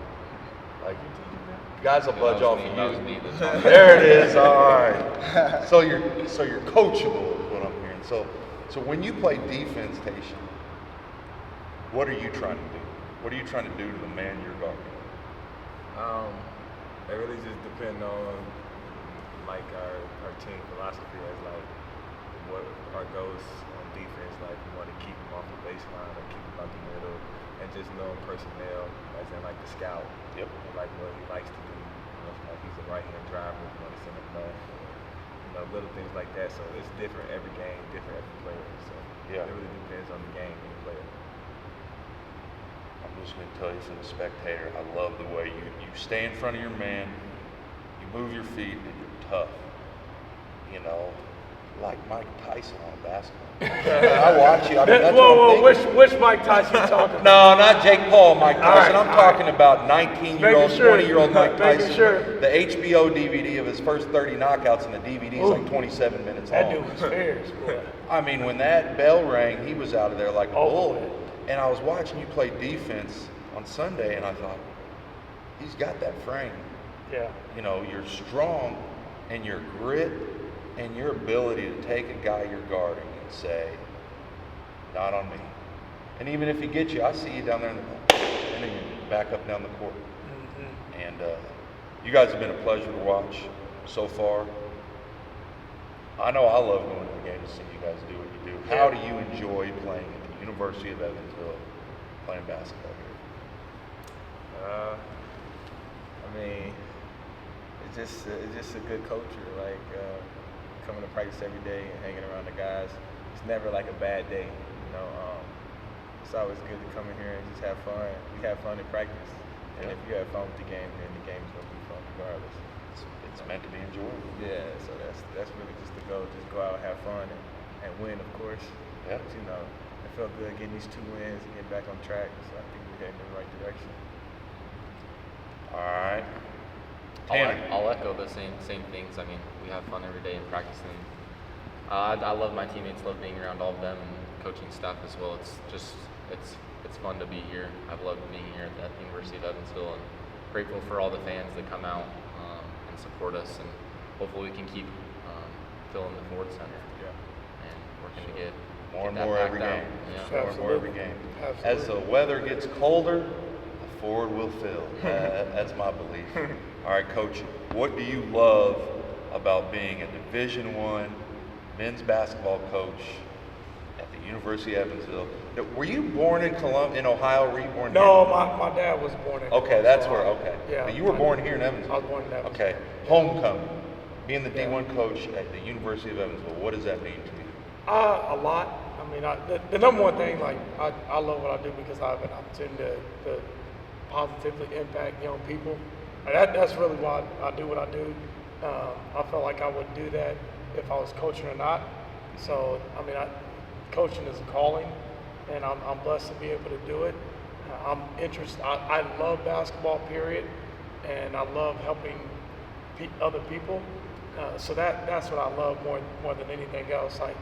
Like guys will budge off of you. There it is. All right. So you're coachable is what I'm hearing. So when you play defense, Tayshawn, what are you trying to do? What are you trying to do to the man you're guarding? It really just depends on like our team philosophy as like what our goals on defense. Like we want to keep him off the baseline or keep him out the middle, and just know personnel as in like the scout. Yep. And like what he likes to do. You know, like he's a right-hand driver. We want to send him back. You know, little things like that. So it's different every game, different every player. So it really depends on the game and the player. I'm just going to tell you from the spectator, I love the way you stay in front of your man, you move your feet, and you're tough. You know, like Mike Tyson on basketball. I watch you. I mean, that's whoa, which Mike Tyson you talking about? No, not Jake Paul, Mike Tyson. I'm talking about 19-year-old, sure. 20-year-old Mike Tyson. Sure. The HBO DVD of his first 30 knockouts, and the DVD is like 27 minutes long. That dude was fierce, boy. I mean, when that bell rang, he was out of there like a bull. And I was watching you play defense on Sunday, and I thought, he's got that frame. Yeah. You know, you're strong, and your grit, and your ability to take a guy you're guarding and say, not on me. And even if he gets you, I see you down there, and then you back up down the court. Mm-hmm. And you guys have been a pleasure to watch so far. I know I love going to the game to see you guys do what you do. How do you enjoy playing at the University of Evansville playing basketball here? I mean, it's just a good culture. Like coming to practice every day and hanging around the guys. It's never like a bad day. It's always good to come in here and just have fun. We have fun in practice, and if you have fun with the game, then the game's gonna be fun regardless. It's meant to be enjoyed. Yeah, so that's really just the goal. Just go out, have fun, and win, of course. Yeah. But, it felt good getting these 2 wins and getting back on track. So I think we're heading in the right direction. All right. Tanner. I'll echo the same things. I mean, we have fun every day in practicing. I love my teammates, love being around all of them, and coaching staff as well. It's fun to be here. I've loved being here at the University of Evansville, and grateful for all the fans that come out and support us, and hopefully we can keep filling the Ford Center. Yeah. And working to get More and that more packed every out. game. Yeah. More and more every game. Absolutely. As the weather gets colder, the Ford will fill. That's my belief. All right, Coach, what do you love about being a Division I men's basketball coach at the University of Evansville? Were you born in Ohio? Were you born No, here? my dad was born in. Okay, that's so where. Okay. Yeah. But you were born here in I Evansville. was born in Evansville. Okay. Homecoming. Being the D1 coach at the University of Evansville. What does that mean to you? A lot. I mean, the number one thing, like, I love what I do because I have an opportunity to positively impact young people. That's really why I do what I do. I felt like I wouldn't do that if I was coaching or not. So, I mean, coaching is a calling, and I'm blessed to be able to do it. I'm interested. I love basketball, period, and I love helping other people. So that's what I love more than anything else. Like,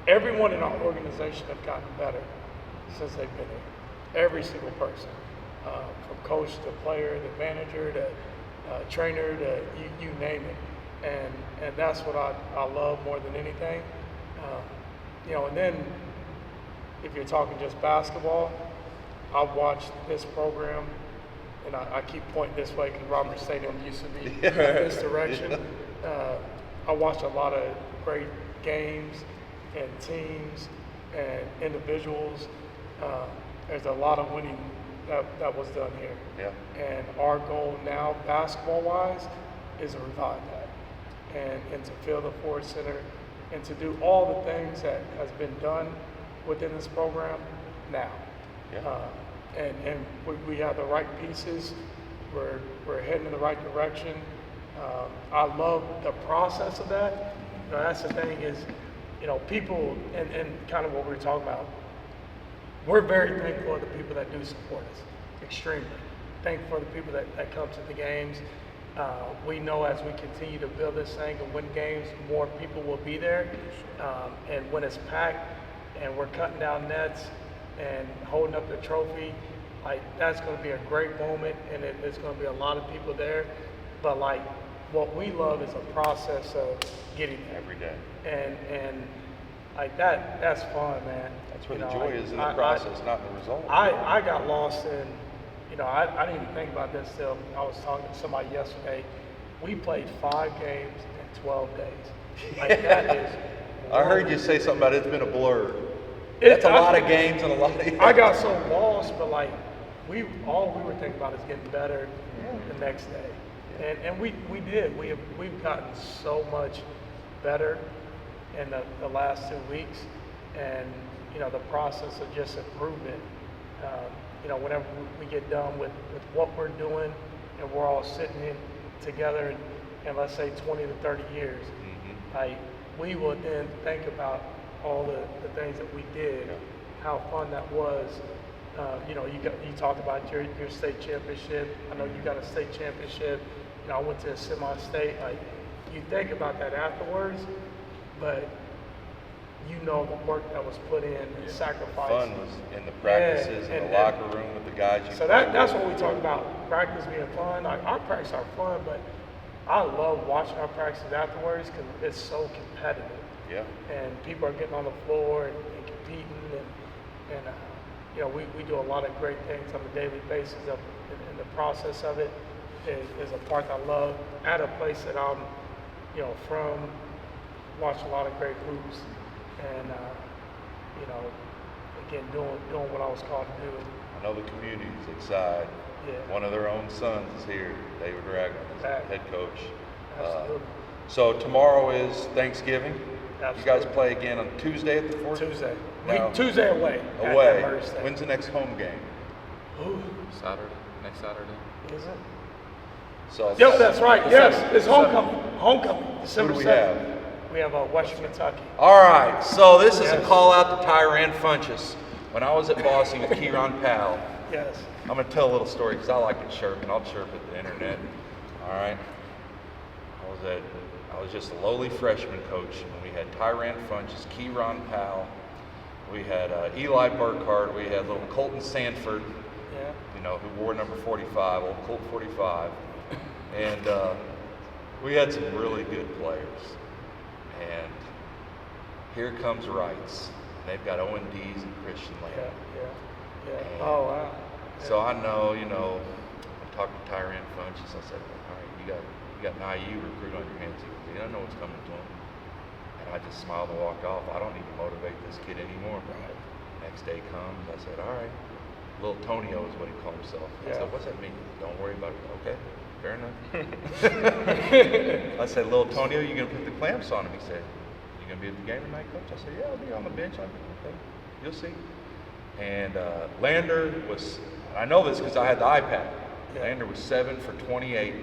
everyone in our organization have gotten better since they've been here. Every single person, from coach to player to manager to trainer to you name it. And that's what I love more than anything. And then if you're talking just basketball, I've watched this program, and I keep pointing this way because Robert Stadium used to be this direction. I watched a lot of great games and teams and individuals. There's a lot of winning that was done here. Yeah. And our goal now, basketball-wise, is to revive that and to fill the Ford Center and to do all the things that has been done within this program now. Yeah. And we have the right pieces. We're heading in the right direction. I love the process of that. That's the thing is, people and kind of what we were talking about. We're very thankful for the people that do support us. Extremely thankful for the people that come to the games. We know as we continue to build this thing and win games, more people will be there. And when it's packed and we're cutting down nets and holding up the trophy, like, that's going to be a great moment, and there's going to be a lot of people there. But like, what we love is a process of getting there Every day. and like that's fun, man. That's where the joy is in the process, not in the result. I got lost in, I didn't even think about this till I was talking to somebody yesterday. We played 5 games in 12 days. Like, that is. I heard you say something about it's been a blur. That's a lot of games and a lot of. I got so lost, but like, all we were thinking about is getting better the next day, and we did. We've gotten so much better in the last 2 weeks, and the process of just improvement. Whenever we get done with what we're doing, and we're all sitting in together in let's say 20 to 30 years, like, we will then think about all the things that we did, how fun that was. You talk about your state championship. I know you got a state championship. I went to a semi-state. Like, you think about that afterwards, but the work that was put in and sacrifice. Fun was in the practices, in the locker room with the guys. So that's what we talk about. Practice being fun. Like, our practices are fun, but I love watching our practices afterwards because it's so competitive. Yeah. And people are getting on the floor and competing, and we do a lot of great things on a daily basis. And the process of it is a part I love. At a place that I'm, from, watch a lot of great hoops, and again, doing what I was called to do. I know the community's excited. Yeah. One of their own sons is here, David Ragland, is the head coach. Absolutely. So tomorrow is Thanksgiving. Absolutely. You guys play again on Tuesday at the Fort? Tuesday. Now, Tuesday away. Away. At Thursday. When's the next home game? Ooh, Next Saturday. is it? So Yep, that's right. Yes, it's homecoming. Homecoming. Who December do we 7th. have? We have Western Kentucky. All right, so this is a Yes. call out to Tyran Funchess. When I was at Bossy with Kieran Powell, Yes. I'm going to tell a little story because I like to chirp, and I'll chirp at the internet. All right. I was just a lowly freshman coach, and we had Tyran Funchess, Kieran Powell, we had Eli Burkhart, we had little Colton Sanford, Yeah. you know, who wore number 45, old Colt 45, and we had some really good players. And here comes Wrights. They've got O&Ds and Christian Yeah. Land. Yeah. And Oh wow. So I know, you know, I talked to Tyran Funchess. I said, all right, you got an IU recruit on your hands. He doesn't know what's coming to him. And I just smiled and walked off. I don't need to motivate this kid anymore. Right. Next day comes, I said, all right. Little Tonio is what he called himself. I Yeah. said, what's that mean? Don't worry about it. Okay, fair enough. I said, little Tonio, you gonna put the clamps on him? He said, you gonna be at the game tonight, coach? I said, yeah, I'll be on the bench. I said, okay, you'll see. And Lander was, I know this because I had the iPad. Yeah. Lander was 7 for 28.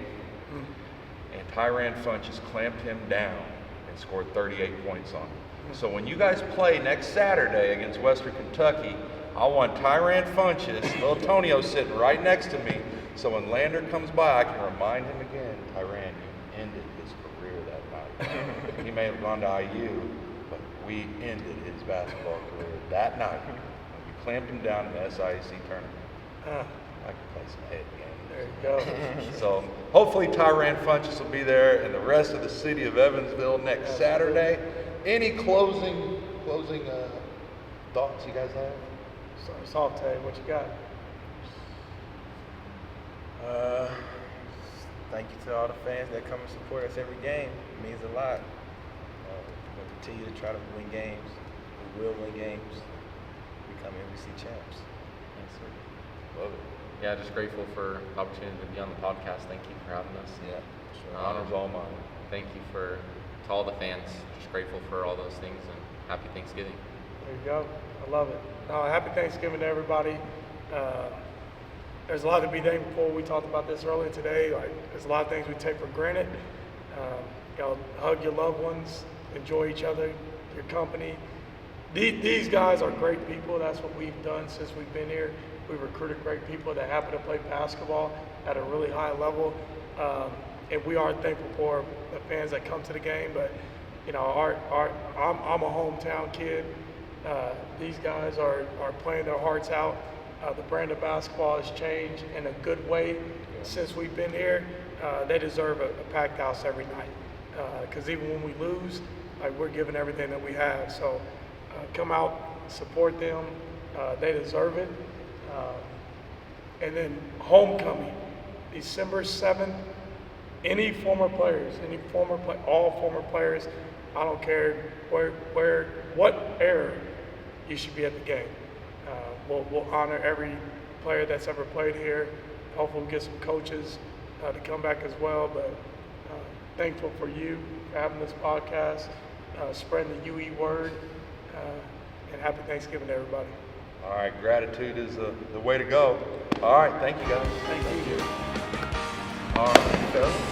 And Tyran Funchess clamped him down and scored 38 points on him. So when you guys play next Saturday against Western Kentucky, I want Tyran Funchess, little Tonio sitting right next to me, so when Lander comes by, I can remind him again, Tyran, you ended his career that night. He may have gone to IU, but we ended his basketball career that night. We clamped him down in the SIAC tournament. I could play some head games. There you go. So hopefully Tyran Funchess will be there, and the rest of the city of Evansville next Saturday. Any closing thoughts you guys have? So Salt, what you got? Thank you to all the fans that come and support us every game. It means a lot. We'll continue to try to win games. We will win games. Become NBC champs. Love it. Yeah, just grateful for the opportunity to be on the podcast. Thank you for having us. Yeah, sure. Honor's all mine. Thank you to all the fans. Just grateful for all those things, and happy Thanksgiving. There you go. I love it. Happy Thanksgiving to everybody. There's a lot to be thankful for. We talked about this earlier today. Like, there's a lot of things we take for granted. You know, hug your loved ones, enjoy each other, your company. These guys are great people. That's what we've done since we've been here. We've recruited great people that happen to play basketball at a really high level. And we are thankful for the fans that come to the game. But, you know, I'm a hometown kid. These guys are playing their hearts out. The brand of basketball has changed in a good way since we've been here. They deserve a packed house every night. Because even when we lose, like, we're giving everything that we have. So come out, support them. They deserve it. And then homecoming, December 7th. Any former players, all former players, I don't care what era, you should be at the game. We'll honor every player that's ever played here. Hopefully we'll get some coaches to come back as well, but thankful for you for having this podcast, spreading the UE word, and happy Thanksgiving to everybody. All right, gratitude is the way to go. All right, thank you guys. Thank you. All right, fellas.